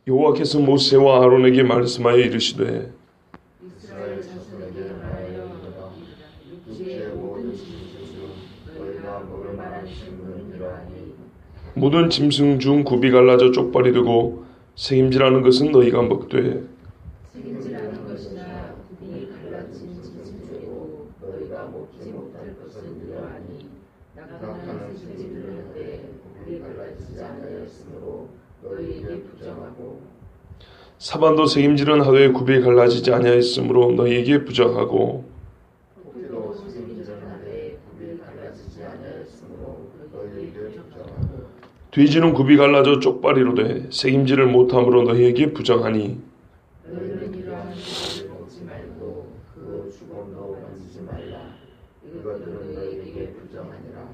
여호와께서 모세와 아론에게 말씀하여 이르시되 이스라엘 자손에게 말하여 육지의 모든 짐승 중 너희가 먹을 만한 식물은 이러하니 모든 짐승 중 굽이 갈라져 쪽발이 되고 새김질하는 것은 너희가 먹되 책임지라는 것이나 굽이 갈라진 짐승 중이고 너희가 먹지 못할 것은 이러하니 낙타는 새끼를 들을 굽이 갈라지지 않았으므로 너희에게 부정하고 사반도 새김질은 하되 굽이 갈라지지 아니하였으므로 너희에게 부정하고 토끼도 책임질은 하되 굽이 갈라지지 않았으므로 너희에게 부정하고 돼지는 굽이 갈라져 쪽발이로되 새김질을 못함으로 너희에게 부정하니 너희는 이러한 것을 먹지 말고 그 주검도 만지지 말라. 이것들은 너희에게 부정하니라.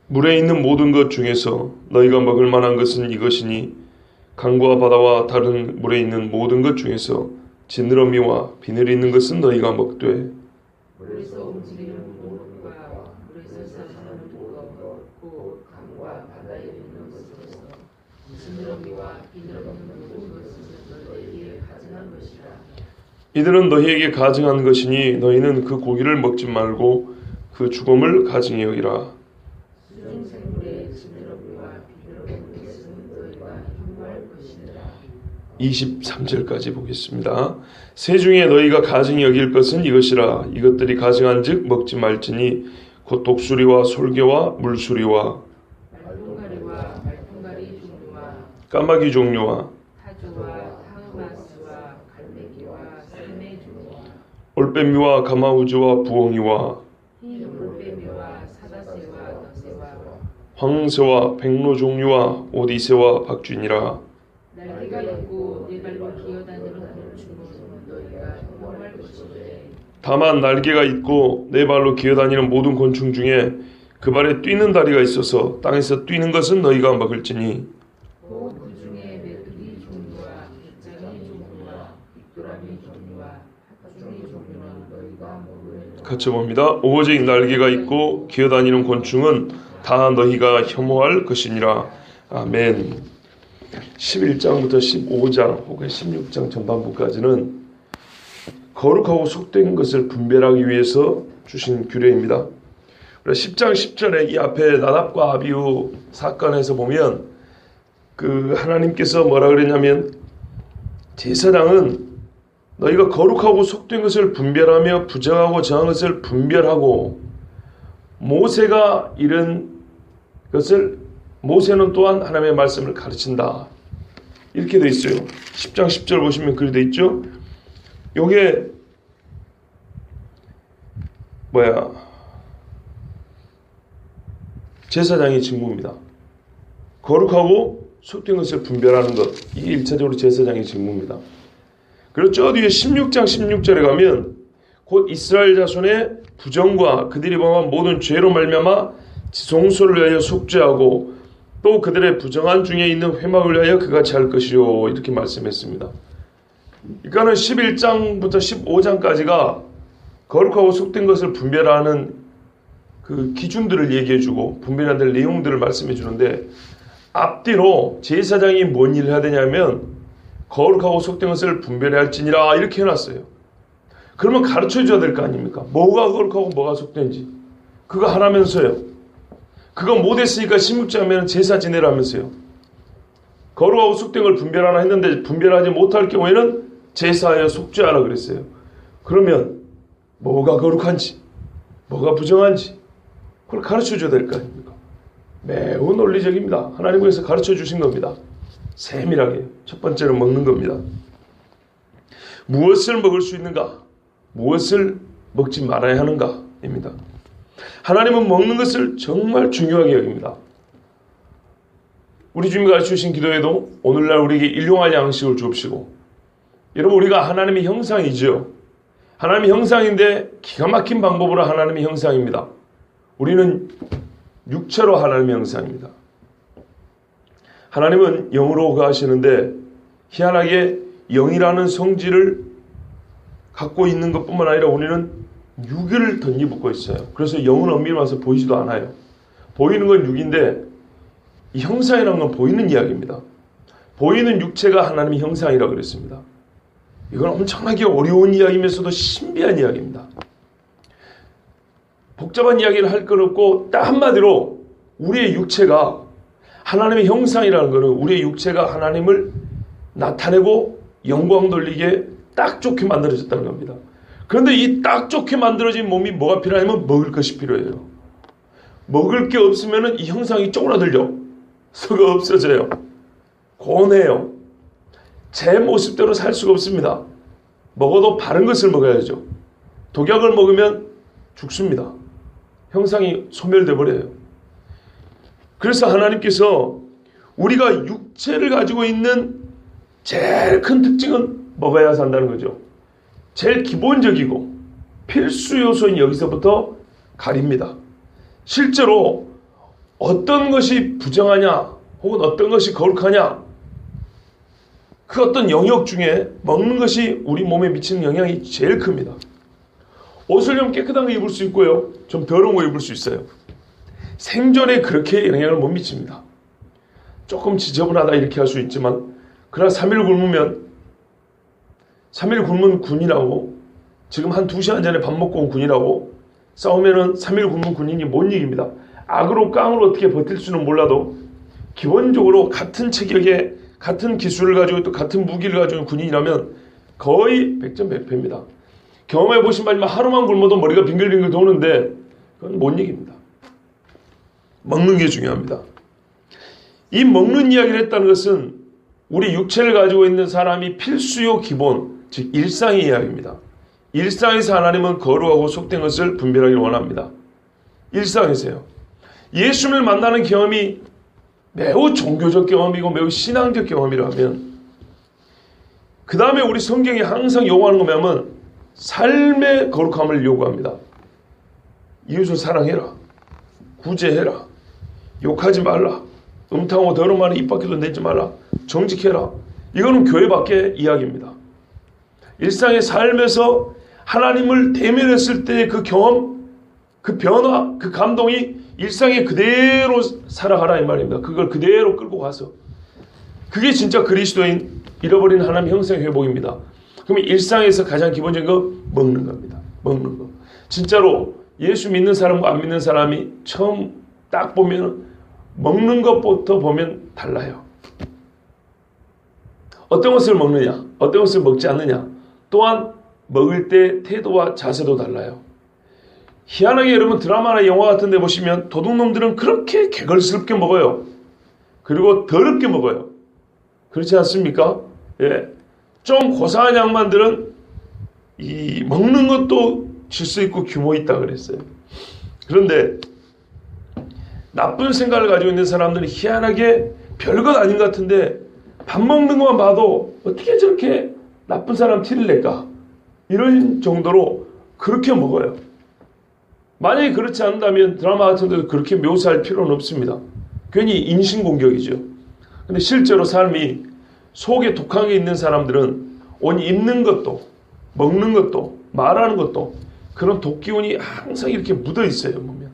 물에 있는 모든 것 중에서 너희가 먹을 만한 것은 이것이니 강과 바다와 다른 물에 있는 모든 것 중에서 지느러미와 비늘이 있는 것은 너희가 먹되 물에서 움직이는 모든 것과 물에서 사는 모든 것, 곧 강과 바다에 있는 것에서 지느러미와 비늘 없는 모든 것은 너희에게 가증한 것이라. 이들은 너희에게 가증한 것이니 너희는 그 고기를 먹지 말고 그 죽음을 가증히 여기라. 수중 생물의 지느러미와 비늘 없는 것은 너희가 흉보할 것이니라. 23절까지 보겠습니다. 새 중에 너희가 가증히 여길 것은 이것이라. 이것들이 가증한 즉 먹지 말지니 곧 독수리와 솔개와 물수리와 말동가리와 말동가리 종류와 까마귀 종류와 타조와 타흐마스와 갈매기와 썰매 종류와 올빼미와 가마우즈와 부엉이와 흰 올빼미와 사다새와 너새와 황새와 백로 종류와 오디새와 박쥐니라. 날개가 있고 네 발로 기어다니는 곤충은 너희가 흉보할 것이되 다만 날개가 있고 네 발로 기어다니는 모든 곤충 중에 그 발에 뛰는 다리가 있어서 땅에서 뛰는 것은 너희가 먹을지니 곧 그 중에 메뚜기 종류와 백장이 종류와 빅도라미 종류와 핫종이 종류는 너희가 먹으리라. 같이 봅니다. 오직 날개가 있고 기어다니는 곤충은 다 너희가 혐오할 것이니라. 아멘. 11장부터 15장 혹은 16장 전반부까지는 거룩하고 속된 것을 분별하기 위해서 주신 규례입니다. 10장 10절에 이 앞에 나답과 아비후 사건에서 보면 그 하나님께서 뭐라 그랬냐면 제사장은 너희가 거룩하고 속된 것을 분별하며 부정하고 정한 것을 분별하고 모세가 이런 것을 모세는 또한 하나님의 말씀을 가르친다. 이렇게 돼 있어요. 10장 10절 보시면 그렇게 돼 있죠. 요게 제사장의 직무입니다. 거룩하고 속된 것을 분별하는 것. 이게 1차적으로 제사장의 직무입니다. 그리고 저 뒤에 16장 16절에 가면 곧 이스라엘 자손의 부정과 그들이 범한 모든 죄로 말미암아 지성소를 위하여 속죄하고 또 그들의 부정한 중에 있는 회막을 위하여 그같이 할 것이요 이렇게 말씀했습니다. 그러니까는 11장부터 15장까지가 거룩하고 속된 것을 분별하는 그 기준들을 얘기해주고 분별해야 될 내용들을 말씀해 주는데 앞뒤로 제사장이 뭔 일을 해야 되냐면 거룩하고 속된 것을 분별해야 할지니라 이렇게 해놨어요. 그러면 가르쳐줘야 될 거 아닙니까? 뭐가 거룩하고 뭐가 속된지 그거 하라면서요. 그거 못했으니까 16장에는 제사 지내라면서요. 거룩하고 속된 걸 분별하라 했는데 분별하지 못할 경우에는 제사하여 속죄하라 그랬어요. 그러면 뭐가 거룩한지 뭐가 부정한지 그걸 가르쳐줘야 될 거 아닙니까? 매우 논리적입니다. 하나님께서 가르쳐 주신 겁니다. 세밀하게. 첫 번째는 먹는 겁니다. 무엇을 먹을 수 있는가? 무엇을 먹지 말아야 하는가? 입니다. 하나님은 먹는 것을 정말 중요하게 여깁니다. 우리 주님이 가르쳐 주신 기도에도 오늘날 우리에게 일용할 양식을 주옵시고 여러분 우리가 하나님의 형상이죠. 하나님의 형상인데 기가 막힌 방법으로 하나님의 형상입니다. 우리는 육체로 하나님의 형상입니다. 하나님은 영으로 거하시는데 희한하게 영이라는 성질을 갖고 있는 것뿐만 아니라 우리는 육을 덧입고 있어요. 그래서 영은 엄밀히 말해서 보이지도 않아요. 보이는 건 육인데 이 형상이라는 건 보이는 이야기입니다. 보이는 육체가 하나님의 형상이라고 그랬습니다. 이건 엄청나게 어려운 이야기면서도 신비한 이야기입니다. 복잡한 이야기를 할 건 없고 딱 한마디로 우리의 육체가 하나님의 형상이라는 것은 우리의 육체가 하나님을 나타내고 영광 돌리게 딱 좋게 만들어졌다는 겁니다. 그런데 이 딱 좋게 만들어진 몸이 뭐가 필요하냐면 먹을 것이 필요해요. 먹을 게 없으면 이 형상이 쪼그라들죠. 썩어 없어져요. 고뇌해요. 제 모습대로 살 수가 없습니다. 먹어도 바른 것을 먹어야죠. 독약을 먹으면 죽습니다. 형상이 소멸돼 버려요. 그래서 하나님께서 우리가 육체를 가지고 있는 제일 큰 특징은 먹어야 산다는 거죠. 제일 기본적이고 필수 요소인 여기서부터 가립니다. 실제로 어떤 것이 부정하냐 혹은 어떤 것이 거룩하냐, 그 어떤 영역 중에 먹는 것이 우리 몸에 미치는 영향이 제일 큽니다. 옷을 좀 깨끗한 거 입을 수 있고요, 좀 더러운 거 입을 수 있어요. 생존에 그렇게 영향을 못 미칩니다. 조금 지저분하다 이렇게 할 수 있지만, 그러나 3일 굶은 군이라고, 지금 한 2시간 전에 밥 먹고 온 군이라고 싸우면은 3일 굶은 군인이 못 이깁니다. 악으로 깡으로 어떻게 버틸 수는 몰라도 기본적으로 같은 체격에 같은 기술을 가지고 또 같은 무기를 가지고 있는 군인이라면 거의 100점 100패입니다. 경험해 보신 바지만 하루만 굶어도 머리가 빙글빙글 도는데 그건 못 이깁니다. 먹는 게 중요합니다. 이 먹는 이야기를 했다는 것은 우리 육체를 가지고 있는 사람이 필수요 기본, 즉 일상의 이야기입니다. 일상에서 하나님은 거룩하고 속된 것을 분별하기를 원합니다. 일상에서요. 예수님을 만나는 경험이 매우 종교적 경험이고 매우 신앙적 경험이라면, 그 다음에 우리 성경이 항상 요구하는 거 뭐냐면 삶의 거룩함을 요구합니다. 이웃을 사랑해라, 구제해라, 욕하지 말라, 음탕하고 더러운 말은 입 밖에도 내지 말라, 정직해라. 이거는 교회 밖의 이야기입니다. 일상의 삶에서 하나님을 대면했을 때의 그 경험, 그 변화, 그 감동이 일상에 그대로 살아가라 이 말입니다. 그걸 그대로 끌고 가서, 그게 진짜 그리스도인 잃어버린 하나님 형상의 회복입니다. 그러면 일상에서 가장 기본적인 거 먹는 겁니다. 먹는 거. 진짜로 예수 믿는 사람과 안 믿는 사람이 처음 딱 보면 먹는 것부터 보면 달라요. 어떤 것을 먹느냐, 어떤 것을 먹지 않느냐, 또한 먹을 때 태도와 자세도 달라요. 희한하게 여러분 드라마나 영화 같은 데 보시면 도둑놈들은 그렇게 개걸스럽게 먹어요. 그리고 더럽게 먹어요. 그렇지 않습니까? 예. 좀 고상한 양반들은 이 먹는 것도 질서 있고 규모 있다 그랬어요. 그런데 나쁜 생각을 가지고 있는 사람들은 희한하게 별것 아닌 것 같은데 밥 먹는 것만 봐도 어떻게 저렇게 나쁜 사람 티를 낼까? 이런 정도로 그렇게 먹어요. 만약에 그렇지 않는다면 드라마 같은 데도 그렇게 묘사할 필요는 없습니다. 괜히 인신공격이죠. 근데 실제로 삶이 속에 독한 게 있는 사람들은 온 입는 것도 먹는 것도 말하는 것도 그런 독기운이 항상 이렇게 묻어 있어요. 보면.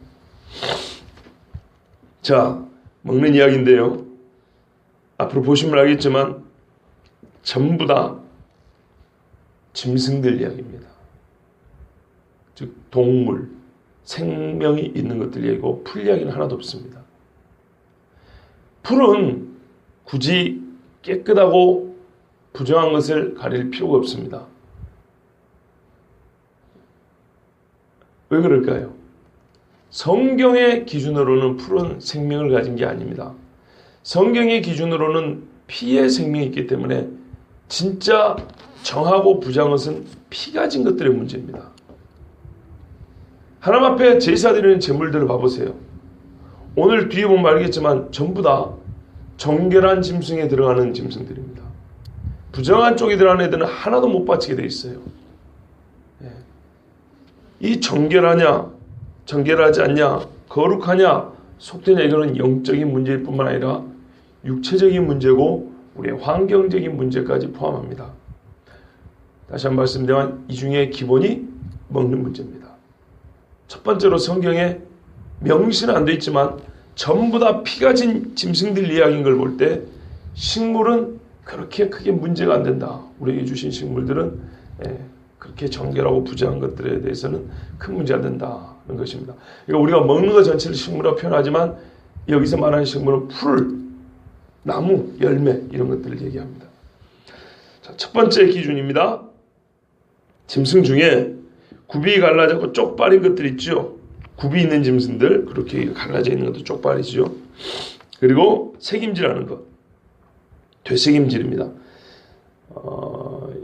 자, 먹는 이야기인데요. 앞으로 보시면 알겠지만 전부 다 짐승들 이야기입니다. 즉 동물, 생명이 있는 것들 이야기고 풀 이야기는 하나도 없습니다. 풀은 굳이 깨끗하고 부정한 것을 가릴 필요가 없습니다. 왜 그럴까요? 성경의 기준으로는 풀은 생명을 가진 게 아닙니다. 성경의 기준으로는 피의 생명이 있기 때문에 진짜 정하고 부정한 것은 피 가진 것들의 문제입니다. 하나님 앞에 제사드리는 제물들을 봐보세요. 오늘 뒤에 보면 알겠지만 전부 다 정결한 짐승에 들어가는 짐승들입니다. 부정한 쪽에 들어가는 애들은 하나도 못 바치게 돼 있어요. 이 정결하냐, 정결하지 않냐, 거룩하냐, 속되냐, 이거는 영적인 문제일 뿐만 아니라 육체적인 문제고 우리의 환경적인 문제까지 포함합니다. 다시 한번 말씀드리면 이 중에 기본이 먹는 문제입니다. 첫 번째로 성경에 명시는 안 돼 있지만 전부 다 피 가진 짐승들 이야기인 걸 볼 때 식물은 그렇게 크게 문제가 안 된다. 우리에게 주신 식물들은 그렇게 정결하고 부정한 것들에 대해서는 큰 문제가 안 된다는 것입니다. 그러니까 우리가 먹는 것 전체를 식물이라고 표현하지만 여기서 말하는 식물은 풀, 나무, 열매 이런 것들을 얘기합니다. 자, 첫 번째 기준입니다. 짐승 중에 굽이 갈라졌고 쪽발인 것들 있죠. 굽이 있는 짐승들, 그렇게 갈라져 있는 것도 쪽발이죠. 그리고 새김질하는 것, 되새김질입니다.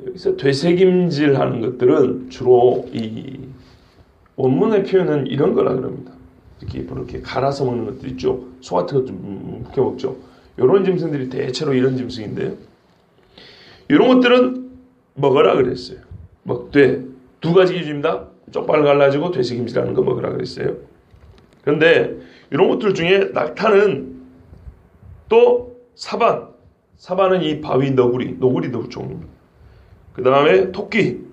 여기서 되새김질하는 것들은 주로 이 원문의 표현은 이런 거라 그럽니다. 이렇게 갈아서 먹는 것들 있죠. 소 같은 것 좀 묶여 먹죠. 이런 짐승들이 대체로 이런 짐승인데요. 이런 것들은 먹으라 그랬어요. 먹되 두 가지 기준입니다. 쪽발 갈라지고 되새김질하는 거 먹으라 그랬어요. 그런데 이런 것들 중에 낙타는 또 사바는 이 바위 너구리도 종류입니다. 그 다음에 토끼,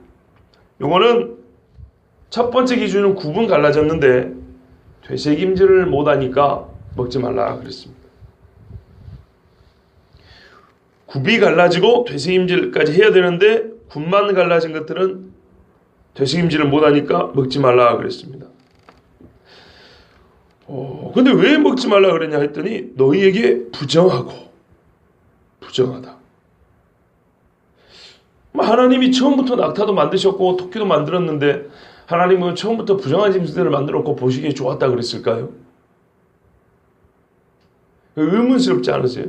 요거는 첫 번째 기준은 굽은 갈라졌는데 되새김질을 못하니까 먹지 말라 그랬습니다. 굽이 갈라지고 되새김질까지 해야 되는데 굽만 갈라진 것들은 되새김질을 못하니까 먹지 말라 그랬습니다. 근데 왜 먹지 말라 그랬냐 했더니 너희에게 부정하다. 하나님이 처음부터 낙타도 만드셨고 토끼도 만들었는데 하나님은 처음부터 부정한 짐승들을 만들었고 보시기에 좋았다 그랬을까요? 의문스럽지 않으세요?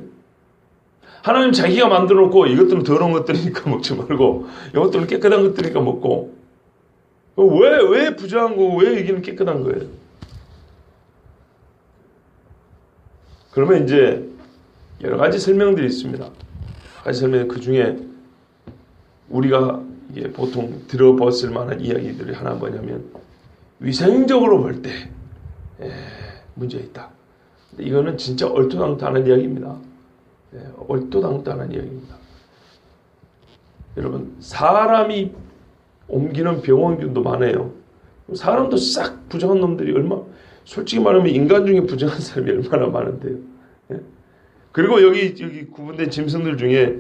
하나님 자기가 만들어 놓고 이것들은 더러운 것들이니까 먹지 말고 이것들은 깨끗한 것들이니까 먹고 왜 부정한 거고 왜 여기는 깨끗한 거예요? 그러면 이제 여러 가지 설명들이 있습니다. 그 중에 우리가 이게 보통 들어봤을 만한 이야기들이 하나 뭐냐면 위생적으로 볼 때 문제 있다. 이거는 진짜 얼토당토하는 이야기입니다. 얼토당토하는 이야기입니다. 여러분 사람이 옮기는 병원균도 많아요. 사람도 싹 부정한 놈들이 솔직히 말하면 인간 중에 부정한 사람이 얼마나 많은데요. 그리고 여기 구분된 짐승들 중에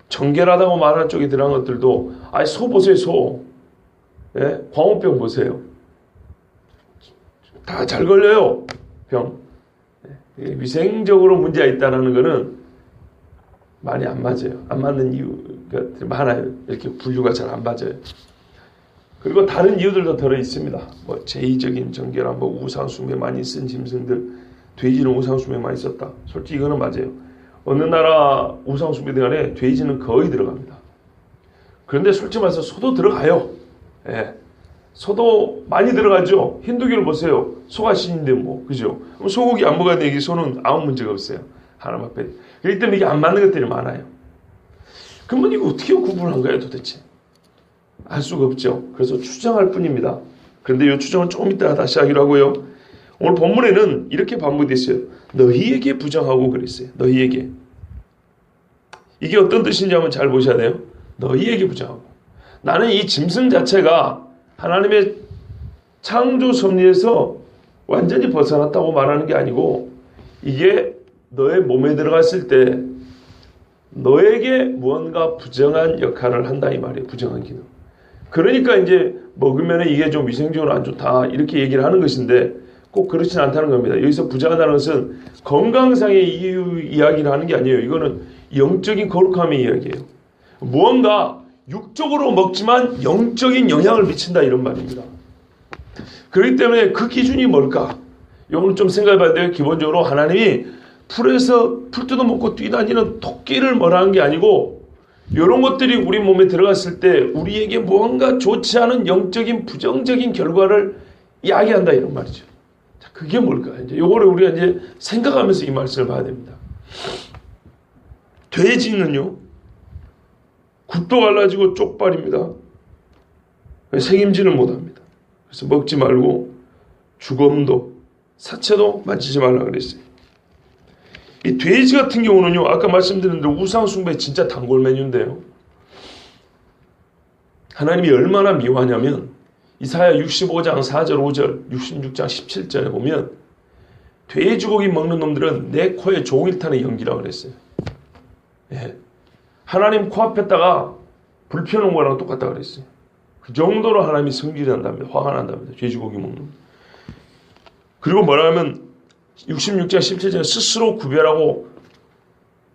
정결하다고 말하는 쪽에 들어간 것들도 소 보세요. 소. 광우병 보세요. 다 잘 걸려요. 병. 위생적으로 문제가 있다는 것은 많이 안 맞아요. 안 맞는 이유가 많아요. 이렇게 분류가 잘 안 맞아요. 그리고 다른 이유들도 들어 있습니다. 제의적인 정결함, 우상숭배 많이 쓴 짐승들, 돼지는 우상숭배 많이 썼다. 솔직히 이거는 맞아요. 어느 나라 우상숭배들 안에 돼지는 거의 들어갑니다. 그런데 솔직히 말해서 소도 들어가요. 소도 많이 들어가죠. 힌두교를 보세요. 소가 신인데 그죠? 소고기 안 먹어야 되는 소는 아무 문제가 없어요. 하나님 앞에. 그렇기 때문에 이게 안 맞는 것들이 많아요. 그러면 이거 어떻게 구분한 거예요 도대체? 알 수가 없죠. 그래서 추정할 뿐입니다. 그런데 이 추정은 조금 이따 다시 하기로 하고요. 오늘 본문에는 이렇게 반복되어 있어요. 너희에게 부정하고 그랬어요. 너희에게. 이게 어떤 뜻인지 한번 잘 보셔야 돼요. 너희에게 부정하고. 나는 이 짐승 자체가 하나님의 창조 섭리에서 완전히 벗어났다고 말하는 게 아니고 이게 너의 몸에 들어갔을 때 너에게 무언가 부정한 역할을 한다 이 말이에요. 부정한 기능. 그러니까 이제 먹으면 이게 좀 위생적으로 안 좋다 이렇게 얘기를 하는 것인데 꼭 그렇진 않다는 겁니다. 여기서 부정하다는 것은 건강상의 이야기를 하는 게 아니에요. 이거는 영적인 거룩함의 이야기예요. 무언가 육적으로 먹지만 영적인 영향을 미친다 이런 말입니다. 그렇기 때문에 그 기준이 뭘까? 이거는 좀 생각해 봐야 돼요. 기본적으로 하나님이 풀에서 풀 뜯어먹고 뛰다니는 토끼를 뭐라 한 게 아니고 이런 것들이 우리 몸에 들어갔을 때 우리에게 무언가 좋지 않은 영적인 부정적인 결과를 야기한다 이런 말이죠. 자, 그게 뭘까? 이제 요거를 우리가 이제 생각하면서 이 말씀을 봐야 됩니다. 돼지는요, 굽도 갈라지고 쪽발입니다. 생임질을 못합니다. 그래서 먹지 말고 주검도 사체도 만지지 말라 그랬어요. 이 돼지 같은 경우는요, 아까 말씀드린 대로 우상숭배 진짜 단골 메뉴인데요. 하나님이 얼마나 미워하냐면 이사야 65장 4절 5절 66장 17절에 보면 돼지고기 먹는 놈들은 내 코에 종일 타는 연기라고 그랬어요. 예. 하나님 코앞에다가 불 펴놓은 거랑 똑같다 그랬어요. 그 정도로 하나님이 성질이 난답니다. 화가 난답니다. 돼지고기 먹는. 그리고 뭐라 하면 66장 17절에 스스로 구별하고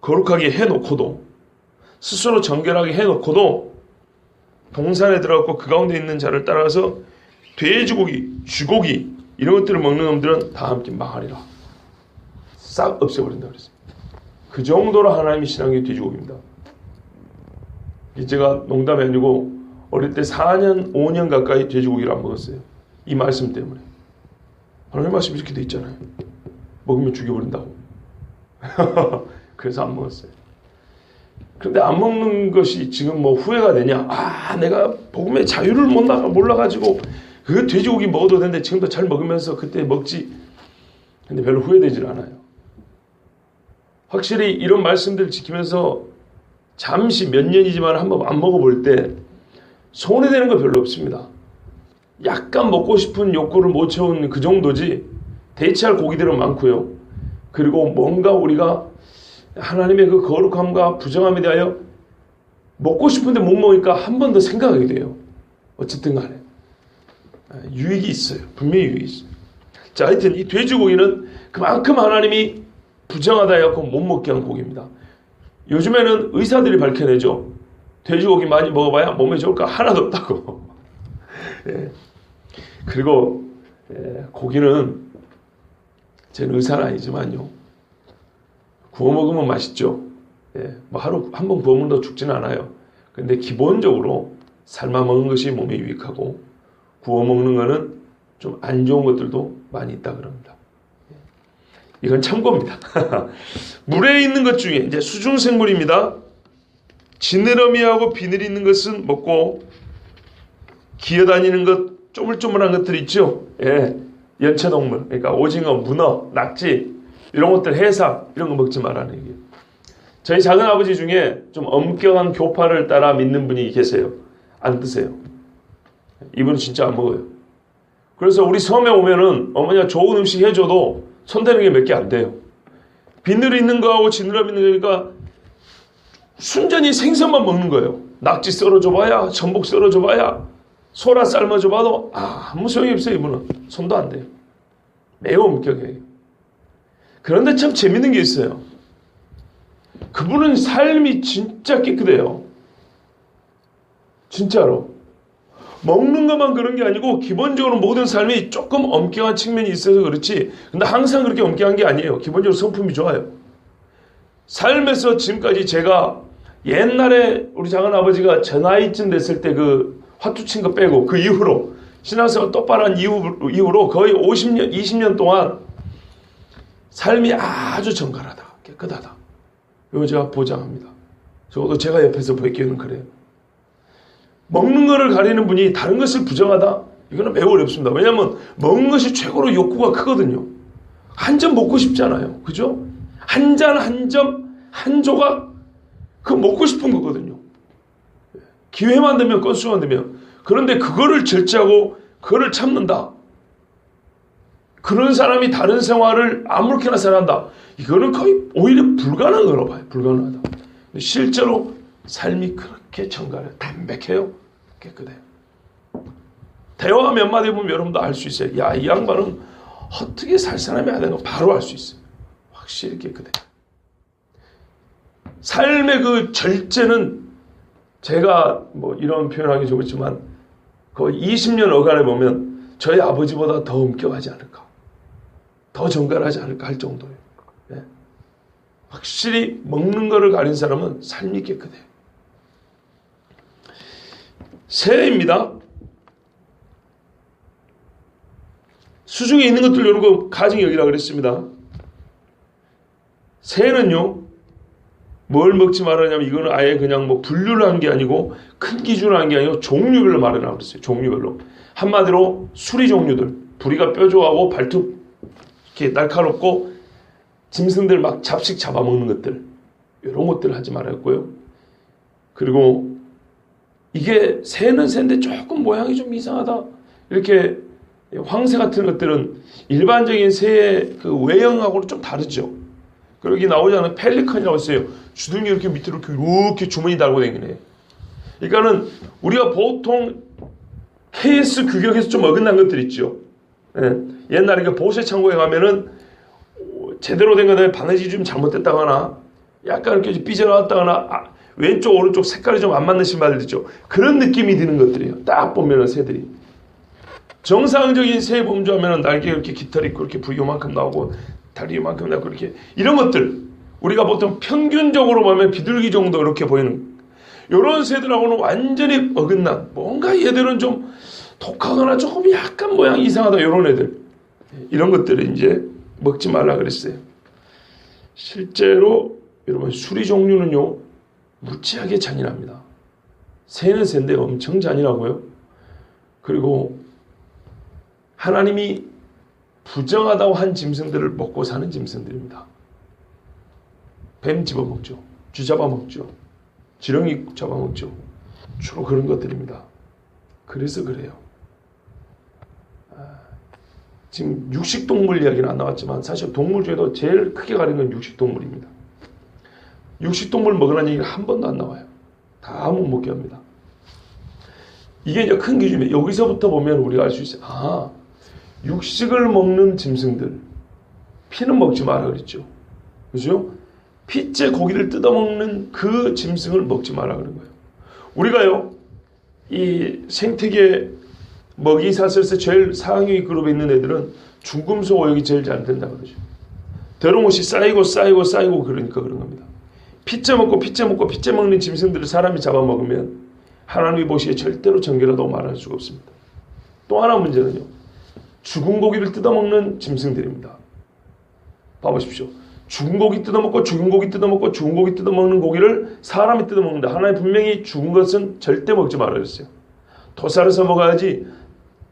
거룩하게 해놓고도, 스스로 정결하게 해놓고도 동산에 들어갔고 그 가운데 있는 자를 따라가서 돼지고기, 쥐고기 이런 것들을 먹는 놈들은 다 함께 망하리라. 싹 없애버린다 그랬습니다. 그 정도로 하나님이 신한 게 돼지고기입니다. 제가 농담이 아니고 어릴 때 4년, 5년 가까이 돼지고기를 안 먹었어요. 이 말씀 때문에. 하나님 말씀이 이렇게 돼 있잖아요. 먹으면 죽여버린다고. 그래서 안 먹었어요. 그런데 안 먹는 것이 지금 뭐 후회가 되냐? 내가 복음의 자유를 몰라가지고 그 돼지고기 먹어도 되는데 지금도 잘 먹으면서 그때 먹지. 근데 별로 후회되질 않아요. 확실히 이런 말씀들을 지키면서 잠시 몇 년이지만 한번 안 먹어볼 때 손해되는 거 별로 없습니다. 약간 먹고 싶은 욕구를 못 채우는 그 정도지 대체할 고기들은 많고요. 그리고 뭔가 우리가 하나님의 그 거룩함과 부정함에 대하여 먹고 싶은데 못 먹으니까 한 번 더 생각하게 돼요. 어쨌든 간에 유익이 있어요. 분명히 유익이 있어요. 자, 하여튼 이 돼지고기는 그만큼 하나님이 부정하다 해갖고 못 먹게 한 고기입니다. 요즘에는 의사들이 밝혀내죠. 돼지고기 많이 먹어봐야 몸에 좋을까? 하나도 없다고. 예. 그리고 고기는 저는 의사는 아니지만요, 구워 먹으면 맛있죠. 예. 뭐 하루 한 번 구워 먹는다고 죽지는 않아요. 근데 기본적으로 삶아 먹는 것이 몸에 유익하고 구워 먹는 거는 좀 안 좋은 것들도 많이 있다 그럽니다. 이건 참고입니다. 물에 있는 것 중에 이제 수중생물입니다. 지느러미하고 비늘이 있는 것은 먹고 기어다니는 것, 쪼물쪼물한 것들 있죠. 예, 연체동물, 그러니까 오징어, 문어, 낙지 이런 것들, 해삼 이런 거 먹지 말라는 얘기예요. 저희 작은 아버지 중에 좀 엄격한 교파를 따라 믿는 분이 계세요. 안 드세요. 이분은 진짜 안 먹어요. 그래서 우리 섬에 오면은 어머니가 좋은 음식 해줘도 손대는 게 몇 개 안 돼요. 비늘 있는 거하고 지느러미 있는 거니까 순전히 생선만 먹는 거예요. 낙지 썰어줘봐야, 전복 썰어줘봐야, 소라 삶아줘봐도 아무 소용이 없어요. 이분은 손도 안 돼요. 매우 엄격해요. 그런데 참 재밌는 게 있어요. 그분은 삶이 진짜 깨끗해요. 진짜로. 먹는 것만 그런 게 아니고 기본적으로 모든 삶이 조금 엄격한 측면이 있어서 그렇지, 근데 항상 그렇게 엄격한 게 아니에요. 기본적으로 성품이 좋아요. 삶에서 지금까지 제가 옛날에 우리 작은아버지가 저 나이쯤 됐을 때 그 화투 친 거 빼고 그 이후로 신앙생활 똑바로 한 이후로 거의 50년, 20년 동안 삶이 아주 정갈하다, 깨끗하다. 이거 제가 보장합니다. 적어도 제가 옆에서 보기에는 그래요. 먹는 거를 가리는 분이 다른 것을 부정하다? 이거는 매우 어렵습니다. 왜냐하면 먹는 것이 최고로 욕구가 크거든요. 한 점 먹고 싶잖아요. 그죠? 한 잔, 한 점, 한 조각, 그거 먹고 싶은 거거든요. 기회만 되면, 건수만 되면. 그런데 그거를 절제하고 그거를 참는다. 그런 사람이 다른 생활을 아무렇게나 살아간다. 이거는 거의 오히려 불가능으로 봐요. 불가능하다. 실제로 삶이 그렇게 정갈해요. 담백해요. 깨끗해요. 대화 몇 마디 보면 여러분도 알 수 있어요. 야, 이 양반은 어떻게 살 사람이 안 되는 거 바로 알 수 있어요. 확실히 깨끗해요. 삶의 그 절제는 제가 뭐 이런 표현하기 좋겠지만 거의 20년 어간에 보면 저희 아버지보다 더 엄격하지 않을까, 더 정갈하지 않을까 할 정도예요. 네. 확실히 먹는 거를 가린 사람은 삶이 깨끗해요. 새입니다. 수중에 있는 것들 이런 거 가증 여기라 그랬습니다. 새는요, 뭘 먹지 말아냐면 이거는 아예 그냥 뭐 분류를 한 게 아니고 큰 기준을 한 게 아니고 종류별로 말해놔 그랬어요. 종류별로. 한마디로 수리 종류들, 부리가 뾰족하고 발톱 이렇게 날카롭고 짐승들 막 잡식 잡아먹는 것들, 이런 것들 하지 말았고요. 그리고 이게 새는 새인데 조금 모양이 좀 이상하다, 이렇게 황새 같은 것들은 일반적인 새의 그 외형하고는 좀 다르죠. 그리고 여기 나오지 않은 펠리컨이라고 했어요. 주둥이 이렇게 밑으로 이렇게 주머니 달고 다니네. 그러니까는 우리가 보통 KS 규격에서 좀 어긋난 것들 있죠. 예. 옛날에 그 보세 창고에 가면은 제대로 된 거는 바느질이 좀 잘못됐다거나 약간 이렇게 삐져나왔다거나 왼쪽 오른쪽 색깔이 좀 안 맞는 신발들 있죠. 그런 느낌이 드는 것들이에요. 딱 보면은 새들이. 정상적인 새 범주하면은 날개 이렇게 깃털 있고 이렇게 부위 요만큼 나오고 다리 요만큼 나오고 이렇게 이런 것들 우리가 보통 평균적으로 보면 비둘기 정도 이렇게 보이는 이런 새들하고는 완전히 어긋난 뭔가 얘들은 좀 독하거나 조금 약간 모양이 이상하다 이런 애들 이런 것들을 이제 먹지 말라 그랬어요. 실제로 여러분 수리 종류는요 무지하게 잔인합니다. 새는 새인데 엄청 잔인하고요. 그리고 하나님이 부정하다고 한 짐승들을 먹고 사는 짐승들입니다. 뱀 집어먹죠. 쥐 잡아먹죠. 지렁이 잡아먹죠. 주로 그런 것들입니다. 그래서 그래요. 지금 육식동물 이야기는 안 나왔지만 사실 동물 중에도 제일 크게 가린 건 육식동물입니다. 육식동물 먹으라는 얘기가 한 번도 안 나와요. 다 못 먹게 합니다. 이게 이제 큰 기준이에요. 여기서부터 보면 우리가 알 수 있어요. 육식을 먹는 짐승들 피는 먹지 마라 그랬죠. 그죠? 피째 고기를 뜯어먹는 그 짐승을 먹지 마라 그런 거예요. 우리가요 이 생태계 먹이 사슬에서 제일 상위 그룹에 있는 애들은 중금속 오염이 제일 잘 된다 그러죠. 더러운 것이 쌓이고 그러니까 그런 겁니다. 피째 먹고 피째 먹는 짐승들을 사람이 잡아먹으면 하나님이 보시기에 절대로 정결하다고 말할 수가 없습니다. 또 하나 문제는요. 죽은 고기를 뜯어먹는 짐승들입니다. 봐보십시오. 죽은 고기 뜯어먹고 죽은 고기 뜯어먹는 고기를 사람이 뜯어먹는다. 하나님 분명히 죽은 것은 절대 먹지 말라 그랬어요. 토살해서 먹어야지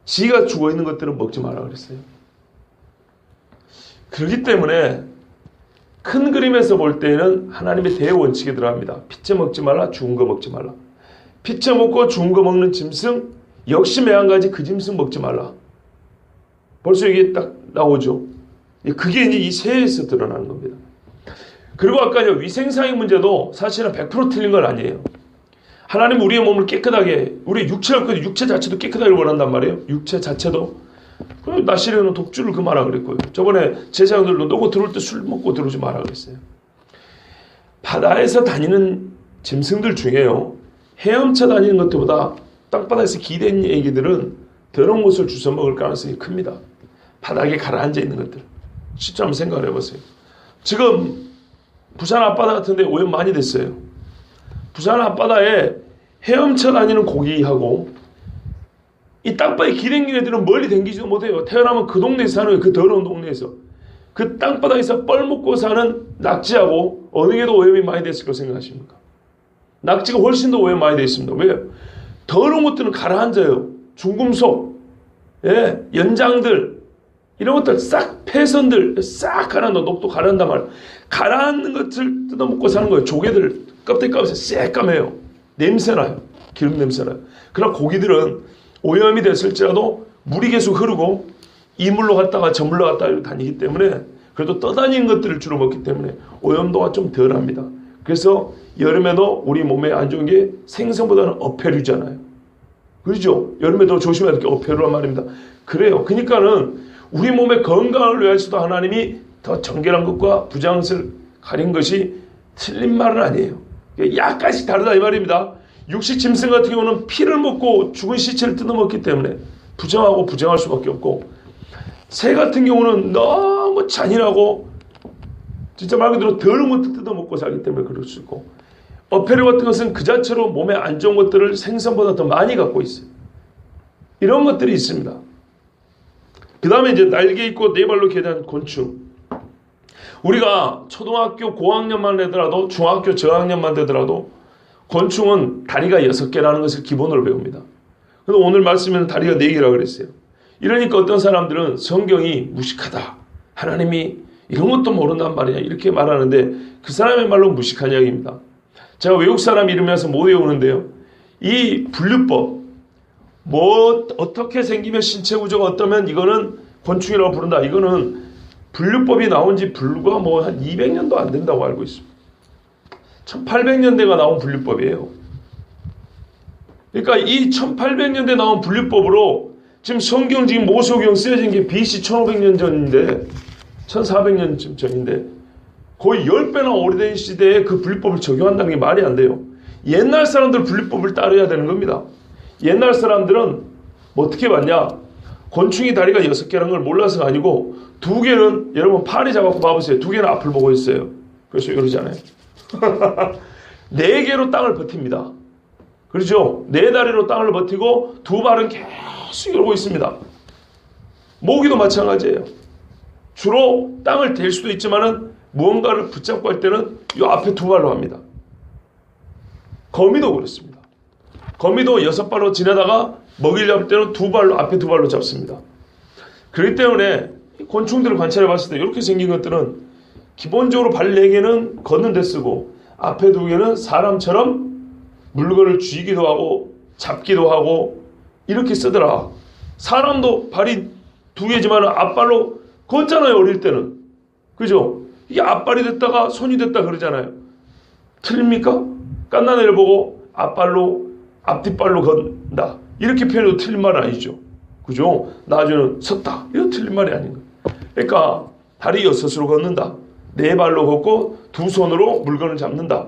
지가 죽어있는 것들은 먹지 말라 그랬어요. 그렇기 때문에 큰 그림에서 볼 때는 하나님의 대원칙에 들어갑니다. 피째 먹지 말라, 죽은 거 먹지 말라. 피째 먹고 죽은 거 먹는 짐승 역시 매한가지 그 짐승 먹지 말라. 벌써 이게 딱 나오죠. 그게 이제 이 새에서 드러나는 겁니다. 그리고 아까 위생상의 문제도 사실은 100% 틀린 건 아니에요. 하나님 우리의 몸을 깨끗하게, 우리의 육체 자체도 깨끗하게 원한단 말이에요. 육체 자체도. 낮 시에는 독주를 금하라 그랬고요. 저번에 제자들도 너고 들어올 때 술 먹고 들어오지 마라 그랬어요. 바다에서 다니는 짐승들 중에요. 헤엄쳐 다니는 것들보다 땅바닥에서 기댄 애기들은 더러운 것을 주워 먹을 가능성이 큽니다. 바닥에 가라앉아 있는 것들. 진짜 한번 생각을 해보세요. 지금 부산 앞바다 같은데 오염 많이 됐어요. 부산 앞바다에 헤엄쳐 다니는 고기하고 이 땅바닥에 기댄 애들은 멀리 댕기지도 못해요. 태어나면 그 동네에서 사는 거예요. 그 더러운 동네에서. 그 땅바닥에서 뻘먹고 사는 낙지하고 어느 게 더 오염이 많이 됐을 거 생각하십니까? 낙지가 훨씬 더 오염 많이 되어 있습니다. 왜요? 더러운 것들은 가라앉아요. 중금속, 연장들, 이런 것들 싹 폐선들 싹 가라앉아. 녹도 가라앉단 말이에요. 가라앉는 것을 뜯어먹고 사는 거예요. 조개들 껍데기 까면서 새까매요. 냄새나요. 기름 냄새나요. 그러나 고기들은 오염이 됐을지라도 물이 계속 흐르고 이물로 갔다가 저물로 갔다가 다니기 때문에 그래도 떠다니는 것들을 주로 먹기 때문에 오염도가 좀 덜합니다. 그래서 여름에도 우리 몸에 안 좋은 게 생선보다는 어패류잖아요. 그렇죠? 여름에도 조심해야 될 게 어패류란 말입니다. 그래요. 그러니까는 우리 몸의 건강을 위해서도 하나님이 더 정결한 것과 부정을 가린 것이 틀린 말은 아니에요. 약간씩 다르다 이 말입니다. 육식 짐승 같은 경우는 피를 먹고 죽은 시체를 뜯어먹기 때문에 부정하고 부정할 수밖에 없고, 새 같은 경우는 너무 잔인하고 진짜 말 그대로 더러운 것들 뜯어먹고 살기 때문에 그럴 수 있고, 어패류 같은 것은 그 자체로 몸에 안 좋은 것들을 생선보다 더 많이 갖고 있어요. 이런 것들이 있습니다. 그 다음에 이제 날개 있고 네 발로 기대한 곤충. 우리가 초등학교 고학년만 되더라도 중학교 저학년만 되더라도 곤충은 다리가 6개라는 것을 기본으로 배웁니다. 그래서 오늘 말씀에는 다리가 4개라고 그랬어요. 이러니까 어떤 사람들은 성경이 무식하다, 하나님이 이런 것도 모른단 말이냐 이렇게 말하는데 그 사람의 말로 무식한 이야기입니다. 제가 외국 사람 이름이라서 못 외우는데요. 이 분류법, 뭐 어떻게 생기면 신체 구조가 어떠면 이거는 곤충이라고 부른다. 이거는 분류법이 나온 지 불과 뭐 한 200년도 안 된다고 알고 있습니다. 1800년대가 나온 분류법이에요. 그러니까 이 1800년대 나온 분류법으로 지금 성경 지금 모세오경 쓰여진 게 BC 1500년 전인데 1400년 전인데 거의 10배나 오래된 시대에 그 분류법을 적용한다는 게 말이 안 돼요. 옛날 사람들 분류법을 따라야 되는 겁니다. 옛날 사람들은 뭐 어떻게 봤냐? 곤충이 다리가 6개라는 걸 몰라서가 아니고 2개는 여러분 파리 잡아서 봐보세요. 2개는 앞을 보고 있어요. 그래서 이러잖아요. 4개로 땅을 버팁니다. 그렇죠? 4다리로 땅을 버티고 2발은 계속 이러고 있습니다. 모기도 마찬가지예요. 주로 땅을 댈 수도 있지만은 무언가를 붙잡고 할 때는 이 앞에 2발로 합니다. 거미도 그렇습니다. 거미도 6발로 지나다가 먹이를 잡을 때는 2발로, 앞에 2발로 잡습니다. 그렇기 때문에 곤충들을 관찰해 봤을 때 이렇게 생긴 것들은 기본적으로 발 4개는 걷는 데 쓰고 앞에 2개는 사람처럼 물건을 쥐기도 하고 잡기도 하고 이렇게 쓰더라. 사람도 발이 2개지만 앞발로 걷잖아요. 어릴 때는. 그죠? 이게 앞발이 됐다가 손이 됐다 그러잖아요. 틀립니까? 갓난애를 보고 앞발로 앞뒷발로 걷는다. 이렇게 표현해도 틀린 말은 아니죠. 그죠? 나중에는 섰다. 이거 틀린 말이 아닌 거예요. 그러니까 다리 6으로 걷는다. 4발로 걷고 2손으로 물건을 잡는다.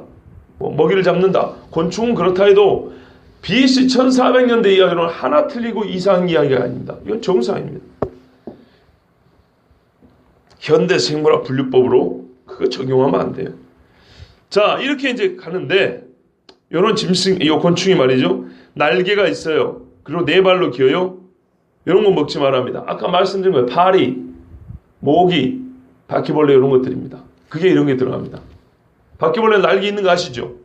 먹이를 잡는다. 곤충은 그렇다 해도 BC 1400년대 이야기로는 하나 틀리고 이상한 이야기가 아닙니다. 이건 정상입니다. 현대 생물학 분류법으로 그거 적용하면 안 돼요. 자, 이렇게 이제 가는데 이런 짐승, 이 곤충이 말이죠. 날개가 있어요. 그리고 4발로 기어요. 이런 거 먹지 말합니다. 아까 말씀드린 거예요. 파리, 모기, 바퀴벌레 이런 것들입니다. 그게 이런 게 들어갑니다. 바퀴벌레 날개 있는 거 아시죠?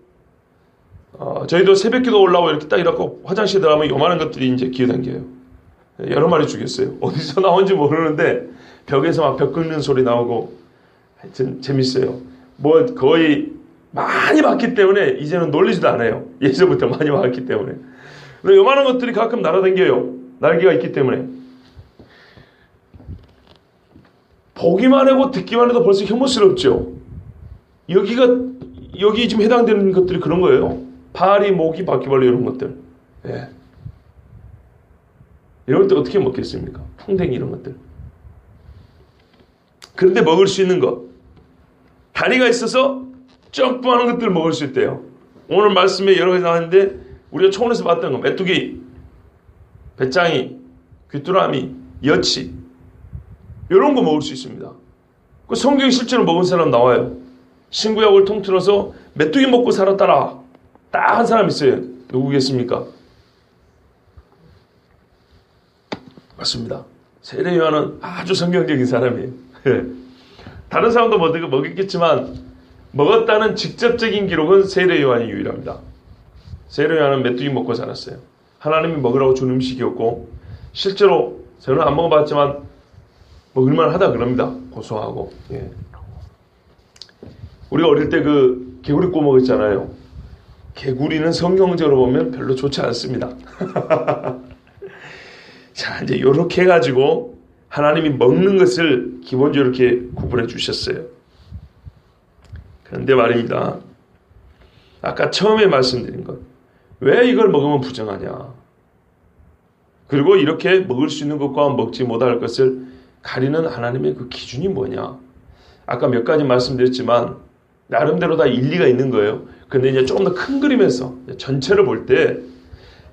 저희도 새벽기도 올라오고 이렇게 딱 이렇게 화장실에 들어가면 요만한 것들이 이제 기어다녀요. 여러 마리 죽였어요. 어디서 나온지 모르는데 벽에서 막 벽 긁는 소리 나오고 하여튼 재밌어요. 뭐 거의 많이 봤기 때문에 이제는 놀리지도 않아요. 예전부터 많이 봤기 때문에. 근데 요만한 것들이 가끔 날아다녀요. 날개가 있기 때문에. 보기만 하고 듣기만 해도 벌써 혐오스럽죠. 여기 지금 해당되는 것들이 그런 거예요. 파리, 모기, 바퀴벌레 이런 것들. 예. 이런 것들 어떻게 먹겠습니까? 풍뎅이 이런 것들. 그런데 먹을 수 있는 것. 다리가 있어서 점프하는 것들을 먹을 수 있대요. 오늘 말씀에 여러 가지 나왔는데 우리가 초원에서 봤던 거. 메뚜기, 배짱이, 귀뚜라미, 여치 이런 거 먹을 수 있습니다. 그 성경 실제로 먹은 사람 나와요. 신구약을 통틀어서 메뚜기 먹고 살았더라. 딱 한 사람 있어요. 누구겠습니까? 맞습니다. 세례 요한은 아주 성경적인 사람이에요. 다른 사람도 먹었겠지만 먹었다는 직접적인 기록은 세례 요한이 유일합니다. 세례 요한은 메뚜기 먹고 살았어요. 하나님이 먹으라고 준 음식이었고 실제로 저는 안 먹어봤지만 먹을만 하다 그럽니다. 고소하고. 예. 우리가 어릴 때 그 개구리 구워 먹었잖아요. 개구리는 성경적으로 보면 별로 좋지 않습니다. 자, 이제 이렇게 해가지고 하나님이 먹는 것을 기본적으로 이렇게 구분해 주셨어요. 그런데 말입니다. 아까 처음에 말씀드린 것. 왜 이걸 먹으면 부정하냐. 그리고 이렇게 먹을 수 있는 것과 먹지 못할 것을 가리는 하나님의 그 기준이 뭐냐. 아까 몇 가지 말씀드렸지만 나름대로 다 일리가 있는 거예요. 근데 이제 조금 더 큰 그림에서 전체를 볼 때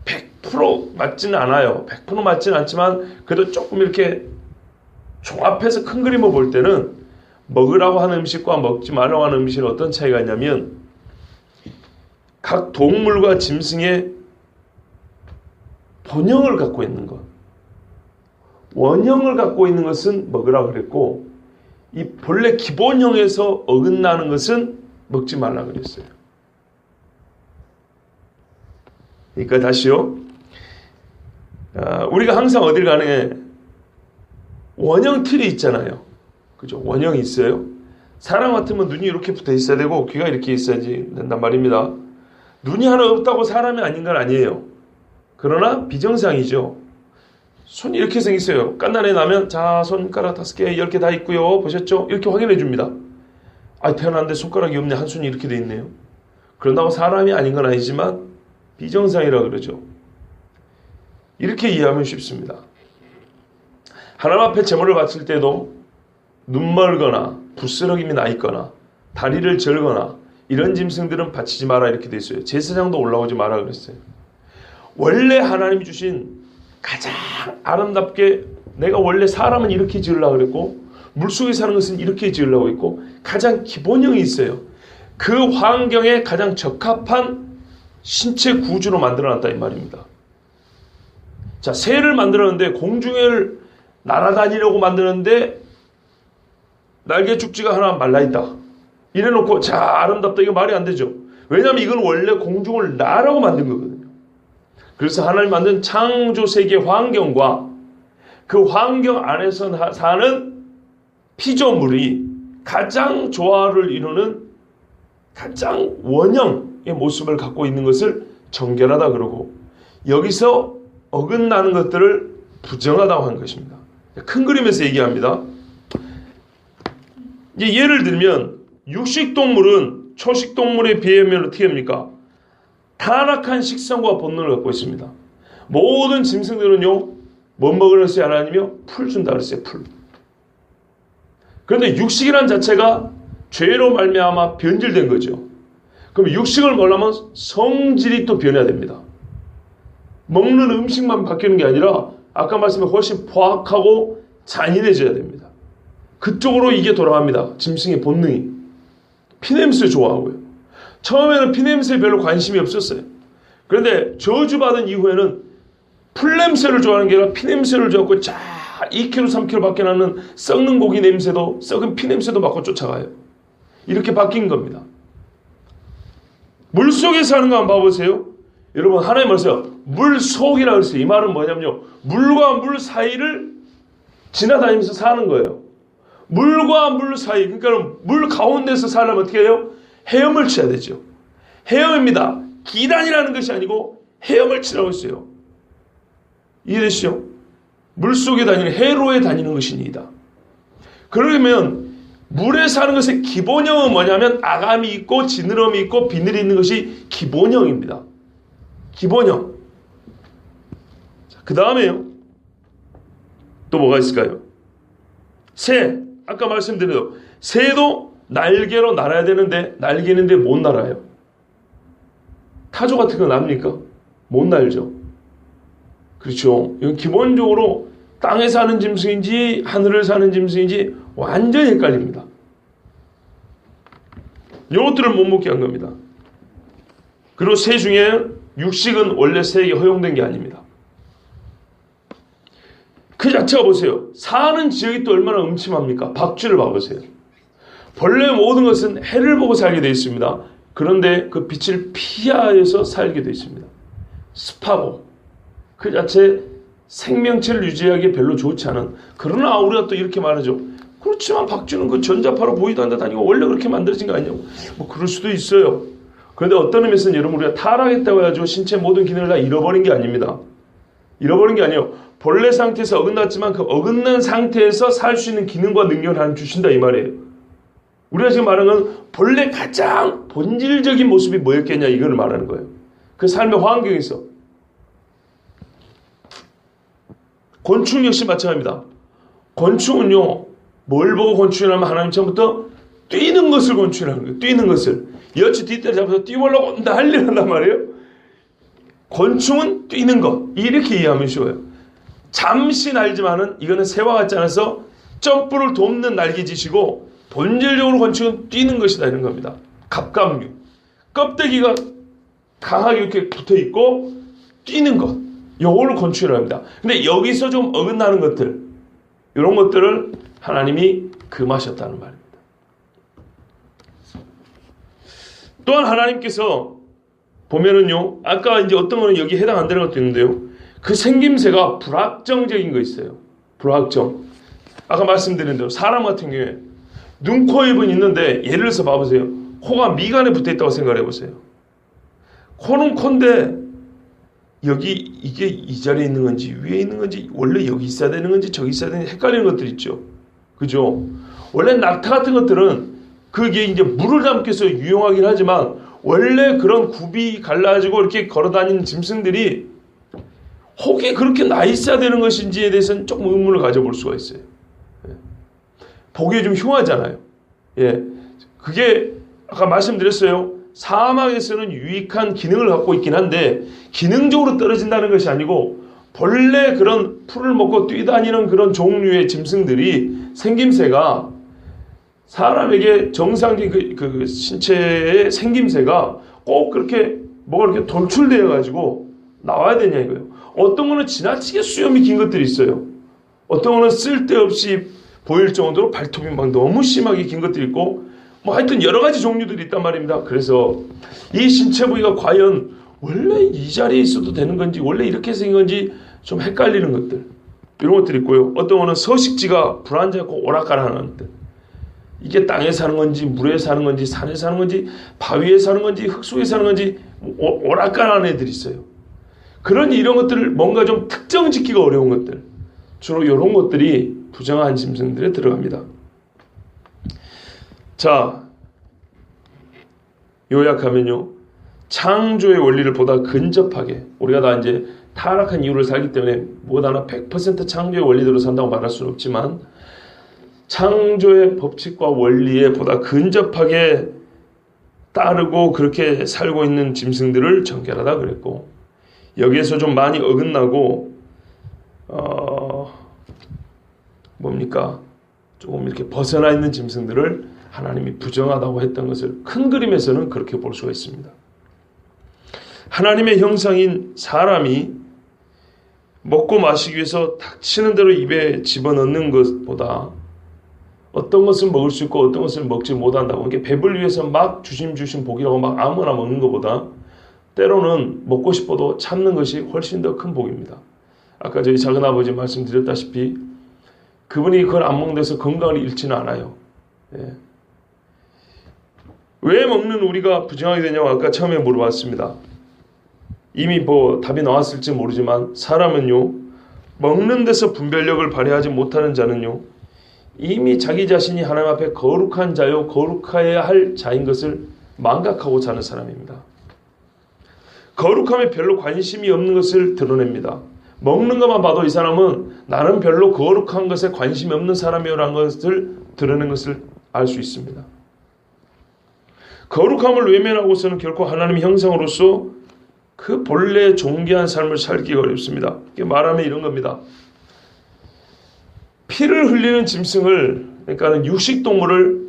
100% 맞지는 않아요. 100% 맞지는 않지만 그래도 조금 이렇게 종합해서 큰 그림을 볼 때는 먹으라고 하는 음식과 먹지 말라고 하는 음식은 어떤 차이가 있냐면 각 동물과 짐승의 본형을 갖고 있는 것, 원형을 갖고 있는 것은 먹으라고 그랬고 이 본래 기본형에서 어긋나는 것은 먹지 말라고 그랬어요. 그러니까 다시요. 우리가 항상 어딜 가네 원형 틀이 있잖아요. 그죠? 원형이 있어요. 사람 같으면 눈이 이렇게 붙어 있어야 되고 귀가 이렇게 있어야지 된단 말입니다. 눈이 하나 없다고 사람이 아닌 건 아니에요. 그러나 비정상이죠. 손이 이렇게 생겼어요. 깐난애 나면 자 손가락 5개, 10개 다 있고요. 보셨죠? 이렇게 확인해 줍니다. 아, 태어났는데 손가락이 없네. 한 손이 이렇게 돼 있네요. 그런다고 사람이 아닌 건 아니지만 비정상이라 그러죠. 이렇게 이해하면 쉽습니다. 하나님 앞에 제물을 바칠 때도 눈 멀거나 부스러김이 나 있거나 다리를 절거나 이런 짐승들은 바치지 마라 이렇게 돼 있어요. 제사장도 올라오지 마라 그랬어요. 원래 하나님이 주신 가장 아름답게 내가 원래 사람은 이렇게 지으려고 그랬고 물속에 사는 것은 이렇게 지으려고 했고 가장 기본형이 있어요. 그 환경에 가장 적합한 신체 구조로 만들어놨다 이 말입니다. 자, 새를 만들었는데 공중에 날아다니려고 만드는데 날개 축지가 하나 말라있다. 이래놓고 자 아름답다 이거 말이 안 되죠. 왜냐하면 이건 원래 공중을 나라고 만든 거거든요. 그래서 하나님 만든 창조 세계 환경과 그 환경 안에서 사는 피조물이 가장 조화를 이루는 가장 원형의 모습을 갖고 있는 것을 정결하다 그러고 여기서 어긋나는 것들을 부정하다고 한 것입니다. 큰 그림에서 얘기합니다. 이제 예를 들면 육식동물은 초식동물에 비하면 어떻게 합니까? 타락한 식성과 본능을 갖고 있습니다. 모든 짐승들은요 뭐 먹으랬어요? 하나님이요? 풀 준다 그랬어요. 풀. 그런데 육식이란 자체가 죄로 말미암아 변질된 거죠. 그럼 육식을 먹으려면 성질이 또 변해야 됩니다. 먹는 음식만 바뀌는 게 아니라 아까 말씀에 훨씬 포악하고 잔인해져야 됩니다. 그쪽으로 이게 돌아갑니다. 짐승의 본능이. 피냄새 좋아하고요. 처음에는 피냄새에 별로 관심이 없었어요. 그런데 저주받은 이후에는 풀냄새를 좋아하는 게 아니라 피냄새를 좋아하고 자 2kg 3kg 밖에 나는 썩는 고기 냄새도 썩은 피냄새도 맡고 쫓아가요. 이렇게 바뀐 겁니다. 물속에 사는 거 한번 봐보세요. 여러분 하나님 말씀하세요. 물속이라고 했어요. 이 말은 뭐냐면요. 물과 물 사이를 지나다니면서 사는 거예요. 물과 물 사이, 그러니까 물 가운데서 살려면 어떻게 해요? 헤엄을 쳐야 되죠. 헤엄입니다. 기단이라는 것이 아니고 헤엄을 치라고 했어요. 이해되시죠? 물속에 다니는 해로에 다니는 것이니이다. 그러면 물에 사는 것의 기본형은 뭐냐면 아감이 있고 지느러미 있고 비늘이 있는 것이 기본형입니다. 기본형. 그 다음에요. 또 뭐가 있을까요? 새. 아까 말씀드린 대로 새도 날개로 날아야 되는데 날개는데 못 날아요. 타조 같은 거 납니까? 못 날죠. 그렇죠. 이건 기본적으로 땅에 사는 짐승인지 하늘을 사는 짐승인지 완전히 헷갈립니다. 이것들을 못 먹게 한 겁니다. 그리고 새 중에 육식은 원래 새에게 허용된 게 아닙니다. 그 자체가 보세요. 사는 지역이 또 얼마나 음침합니까? 박쥐를 봐보세요. 본래 모든 것은 해를 보고 살게 되어 있습니다. 그런데 그 빛을 피하여서 살게 되어 있습니다. 습하고 그 자체 생명체를 유지하기에 별로 좋지 않은. 그러나 우리가 또 이렇게 말하죠. 그렇지만 박쥐는 그 전자파로 보이도 않는 듯 아니고 원래 그렇게 만들어진 거 아니냐고. 뭐 그럴 수도 있어요. 그런데 어떤 의미에서는 여러분 우리가 타락했다고 해가지고 신체 모든 기능을 다 잃어버린 게 아닙니다. 잃어버린 게 아니에요. 본래 상태에서 어긋났지만 그 어긋난 상태에서 살 수 있는 기능과 능력을 하나님 주신다 이 말이에요. 우리가 지금 말하는 건 본래 가장 본질적인 모습이 뭐였겠냐 이걸 말하는 거예요. 그 삶의 환경에서. 곤충 역시 마찬가지입니다. 곤충은요. 뭘 보고 곤충이라면 하나님 처음부터 뛰는 것을 곤충이라는 거예요. 뛰는 것을. 여치 뒷다리 잡아서 뛰어보려고 난리를 한단 말이에요. 곤충은 뛰는 것. 이렇게 이해하면 쉬워요. 잠시 날지만은 이거는 새와 같지 않아서 점프를 돕는 날개짓이고 본질적으로 곤충은 뛰는 것이다 이런 겁니다. 갑각류. 껍데기가 강하게 이렇게 붙어있고 뛰는 것. 요걸 곤충이라고 합니다. 근데 여기서 좀 어긋나는 것들 이런 것들을 하나님이 금하셨다는 말입니다. 또한 하나님께서 보면은요. 아까 이제 어떤 거는 여기 해당 안 되는 것도 있는데요. 그 생김새가 불확정적인 거 있어요. 불확정. 아까 말씀드린 대로 사람 같은 경우에 눈, 코, 입은 있는데 예를 들어서 봐보세요. 코가 미간에 붙어있다고 생각해 보세요. 코는 코인데 여기 이게 이 자리에 있는 건지 위에 있는 건지 원래 여기 있어야 되는 건지 저기 있어야 되는 건지 헷갈리는 것들 있죠. 그죠? 원래 낙타 같은 것들은 그게 이제 물을 담기 위해서 유용하긴 하지만 원래 그런 굽이 갈라지고 이렇게 걸어다니는 짐승들이 혹이 그렇게 나 있어야 되는 것인지에 대해서는 조금 의문을 가져볼 수가 있어요. 보기에 좀 흉하잖아요. 예, 그게 아까 말씀드렸어요. 사막에서는 유익한 기능을 갖고 있긴 한데 기능적으로 떨어진다는 것이 아니고 본래 그런 풀을 먹고 뛰다니는 그런 종류의 짐승들이 생김새가 사람에게 정상적인 그 신체의 생김새가 꼭 그렇게 뭐가 이렇게 돌출되어 가지고 나와야 되냐 이거예요. 어떤 거는 지나치게 수염이 긴 것들이 있어요. 어떤 거는 쓸데없이 보일 정도로 발톱이 막 너무 심하게 긴 것들이 있고 뭐 하여튼 여러 가지 종류들이 있단 말입니다. 그래서 이 신체 부위가 과연 원래 이 자리에 있어도 되는 건지 원래 이렇게 생긴 건지 좀 헷갈리는 것들 이런 것들이 있고요. 어떤 거는 서식지가 불안정하고 오락가락하는 것들 이게 땅에 사는 건지 물에 사는 건지 산에 사는 건지 바위에 사는 건지 흙 속에 사는 건지 오락가락한 애들이 있어요. 그러니 이런 것들을 뭔가 좀 특정 짓기가 어려운 것들 주로 이런 것들이 부정한 짐승들에 들어갑니다. 자, 요약하면요. 창조의 원리를 보다 근접하게 우리가 다 이제 타락한 이유를 살기 때문에 무엇 하나 100% 창조의 원리대로 산다고 말할 수는 없지만 창조의 법칙과 원리에 보다 근접하게 따르고 그렇게 살고 있는 짐승들을 정결하다 그랬고 여기에서 좀 많이 어긋나고 뭡니까? 조금 이렇게 벗어나 있는 짐승들을 하나님이 부정하다고 했던 것을 큰 그림에서는 그렇게 볼 수가 있습니다. 하나님의 형상인 사람이 먹고 마시기 위해서 닥치는 대로 입에 집어넣는 것보다 어떤 것을 먹을 수 있고 어떤 것을 먹지 못한다고 이게 배불리 위해서 막 주심 복이라고 막 아무나 먹는 것보다 때로는 먹고 싶어도 참는 것이 훨씬 더 큰 복입니다. 아까 저희 작은아버지 말씀드렸다시피 그분이 그걸 안 먹는 데서 건강을 잃지는 않아요. 예. 왜 먹는 우리가 부정하게 되냐고 아까 처음에 물어봤습니다. 이미 뭐 답이 나왔을지 모르지만 사람은요 먹는 데서 분별력을 발휘하지 못하는 자는요 이미 자기 자신이 하나님 앞에 거룩한 자요 거룩해야 할 자인 것을 망각하고 사는 사람입니다. 거룩함에 별로 관심이 없는 것을 드러냅니다. 먹는 것만 봐도 이 사람은 나는 별로 거룩한 것에 관심이 없는 사람이라는 것을 드러낸 것을 알 수 있습니다. 거룩함을 외면하고서는 결코 하나님의 형상으로서 그 본래 존귀한 삶을 살기가 어렵습니다. 말하면 이런 겁니다. 피를 흘리는 짐승을 그러니까 육식동물을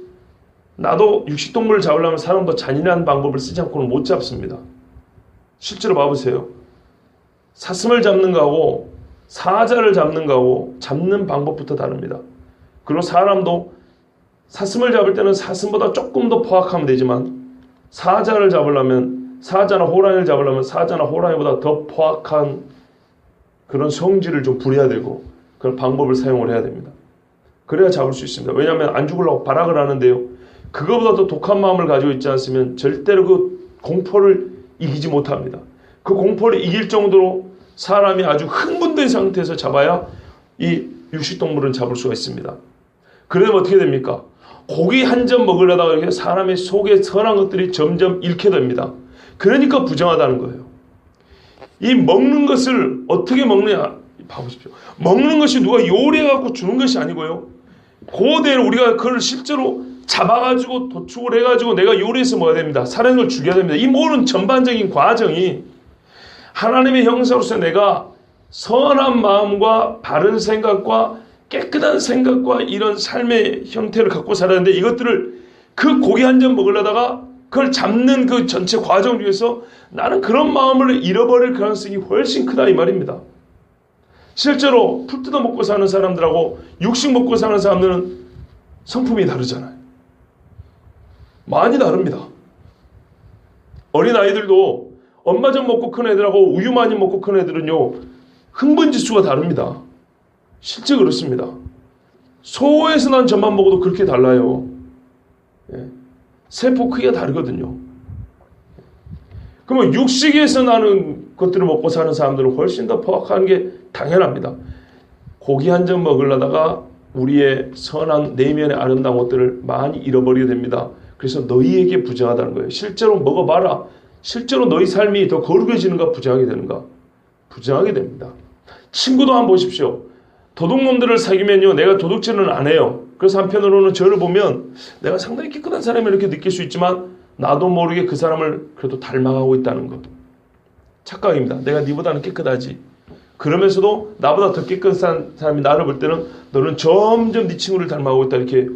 나도 육식동물을 잡으려면 사람도 잔인한 방법을 쓰지 않고는 못 잡습니다. 실제로 봐보세요. 사슴을 잡는 거하고 사자를 잡는 거하고 잡는 방법부터 다릅니다. 그리고 사람도 사슴을 잡을 때는 사슴보다 조금 더 포악하면 되지만 사자를 잡으려면 사자나 호랑이를 잡으려면 사자나 호랑이보다 더 포악한 그런 성질을 좀 부려야 되고 그런 방법을 사용을 해야 됩니다. 그래야 잡을 수 있습니다. 왜냐하면 안 죽으려고 발악을 하는데요. 그거보다 더 독한 마음을 가지고 있지 않으면 절대로 그 공포를 이기지 못합니다. 그 공포를 이길 정도로 사람이 아주 흥분된 상태에서 잡아야 이 육식동물은 잡을 수가 있습니다. 그러면 어떻게 됩니까? 고기 한 점 먹으려다가 이렇게 사람의 속에 선한 것들이 점점 잃게 됩니다. 그러니까 부정하다는 거예요. 이 먹는 것을 어떻게 먹느냐 봐보십시오. 먹는 것이 누가 요리해갖고 주는 것이 아니고요. 그대로 우리가 그걸 실제로 잡아가지고 도축을 해가지고 내가 요리해서 먹어야 됩니다. 살아있는 걸 죽여야 됩니다. 이 모든 전반적인 과정이 하나님의 형상으로서 내가 선한 마음과 바른 생각과 깨끗한 생각과 이런 삶의 형태를 갖고 살았는데 이것들을 그 고기 한 점 먹으려다가 그걸 잡는 그 전체 과정 중에서 나는 그런 마음을 잃어버릴 가능성이 훨씬 크다 이 말입니다. 실제로 풀 뜯어 먹고 사는 사람들하고 육식 먹고 사는 사람들은 성품이 다르잖아요. 많이 다릅니다. 어린아이들도 엄마젖 먹고 큰 애들하고 우유 많이 먹고 큰 애들은요 흥분지수가 다릅니다. 실제 그렇습니다. 소에서 난 젖만 먹어도 그렇게 달라요. 예. 세포 크기가 다르거든요. 그러면 육식에서 나는 것들을 먹고 사는 사람들은 훨씬 더 포악한 게 당연합니다. 고기 한 점 먹으려다가 우리의 선한 내면의 아름다운 것들을 많이 잃어버리게 됩니다. 그래서 너희에게 부정하다는 거예요. 실제로 먹어봐라. 실제로 너희 삶이 더 거룩해지는가 부정하게 되는가? 부정하게 됩니다. 친구도 한번 보십시오. 도둑놈들을 사귀면요, 내가 도둑질은 안 해요. 그래서 한편으로는 저를 보면 내가 상당히 깨끗한 사람이 이렇게 느낄 수 있지만 나도 모르게 그 사람을 그래도 닮아가고 있다는 것. 착각입니다. 내가 네보다는 깨끗하지. 그러면서도 나보다 더 깨끗한 사람이 나를 볼 때는 너는 점점 네 친구를 닮아가고 있다, 이렇게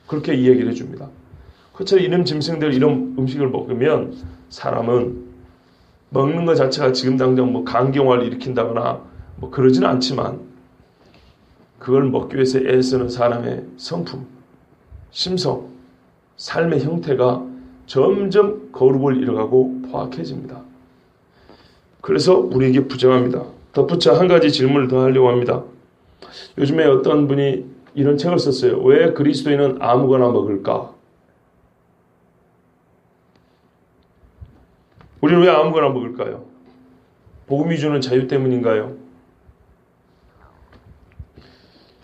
그렇게 이야기를 해줍니다. 그처럼 이런 짐승들, 이런 음식을 먹으면 사람은 먹는 것 자체가 지금 당장 뭐 간경화를 일으킨다거나 뭐 그러지는 않지만 그걸 먹기 위해서 애쓰는 사람의 성품, 심성, 삶의 형태가 점점 거룩을 잃어가고 포악해집니다. 그래서 우리에게 부정합니다. 덧붙여 한 가지 질문을 더 하려고 합니다. 요즘에 어떤 분이 이런 책을 썼어요. 왜 그리스도인은 아무거나 먹을까? 우리는 왜 아무거나 먹을까요? 복음이 주는 자유 때문인가요?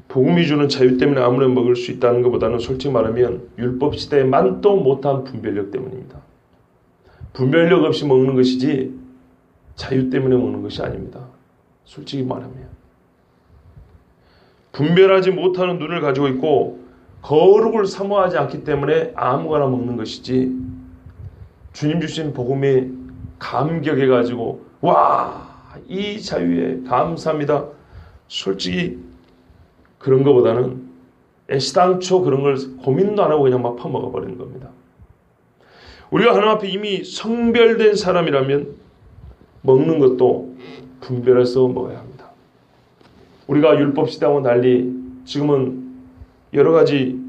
복음이 주는 자유 때문에 아무나 먹을 수 있다는 것보다는 솔직히 말하면 율법 시대에 만도 못한 분별력 때문입니다. 분별력 없이 먹는 것이지 자유 때문에 먹는 것이 아닙니다. 솔직히 말하면 분별하지 못하는 눈을 가지고 있고 거룩을 사모하지 않기 때문에 아무거나 먹는 것이지, 주님 주신 복음에 감격해가지고 와, 이 자유에 감사합니다, 솔직히 그런 것보다는 애시당초 그런 걸 고민도 안 하고 그냥 막 퍼먹어버리는 겁니다. 우리가 하나님 앞에 이미 성별된 사람이라면 먹는 것도 분별해서 먹어야 합니다. 우리가 율법 시대하고 달리 지금은 여러 가지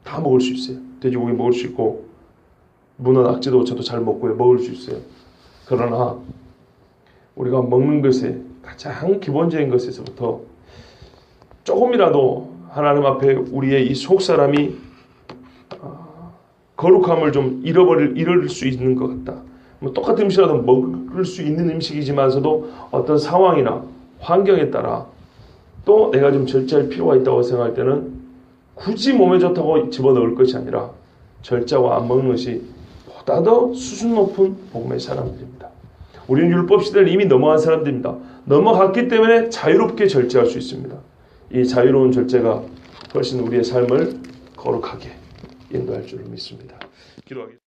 다 먹을 수 있어요. 돼지고기 먹을 수 있고 문어, 낙지도 저도 잘 먹고요, 먹을 수 있어요. 그러나 우리가 먹는 것에 가장 기본적인 것에서부터 조금이라도 하나님 앞에 우리의 이 속사람이 거룩함을 좀 잃을 수 있는 것 같다. 뭐 똑같은 음식이라도 먹을 수 있는 음식이지만서도 어떤 상황이나 환경에 따라 또 내가 좀 절제할 필요가 있다고 생각할 때는 굳이 몸에 좋다고 집어넣을 것이 아니라 절제하고 안 먹는 것이 보다 더 수준 높은 복음의 사람들입니다. 우리는 율법 시대를 이미 넘어간 사람들입니다. 넘어갔기 때문에 자유롭게 절제할 수 있습니다. 이 자유로운 절제가 훨씬 우리의 삶을 거룩하게 인도할 줄을 믿습니다. 기도하겠습니다.